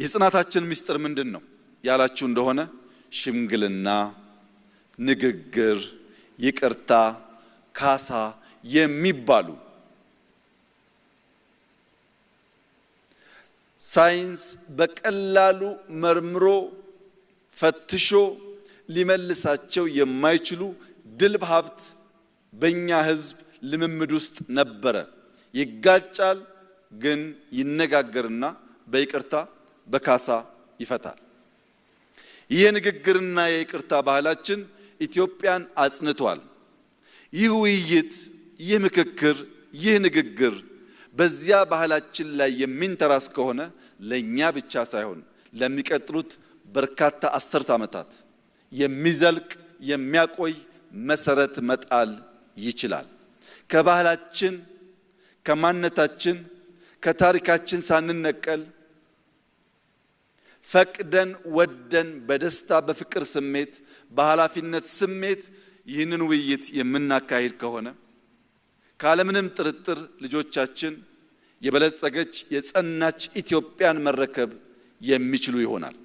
የጽናታችን ምስጢር ምንድነው ያላችሁ እንደሆነ ሽምግልና፣ ንግግር፣ ይቅርታ፣ ካሳ የሚባሉ ሳይንስ በቀላሉ መርምሮ ፈትሾ ሊመልሳቸው የማይችሉ ድልብ ሀብት በእኛ ህዝብ ልምምድ ውስጥ ነበረ። ይጋጫል፣ ግን ይነጋገርና በይቅርታ በካሳ ይፈታል። ይህ ንግግርና የይቅርታ ባህላችን ኢትዮጵያን አጽንቷል። ይህ ውይይት፣ ይህ ምክክር፣ ይህ ንግግር በዚያ ባህላችን ላይ የሚንተራስ ከሆነ ለኛ ብቻ ሳይሆን ለሚቀጥሉት በርካታ አስርት ዓመታት የሚዘልቅ የሚያቆይ መሰረት መጣል ይችላል። ከባህላችን፣ ከማንነታችን፣ ከታሪካችን ሳንነቀል ፈቅደን ወደን በደስታ በፍቅር ስሜት በኃላፊነት ስሜት ይህንን ውይይት የምናካሂድ ከሆነ ካለምንም ጥርጥር ልጆቻችን የበለጸገች የጸናች ኢትዮጵያን መረከብ የሚችሉ ይሆናል።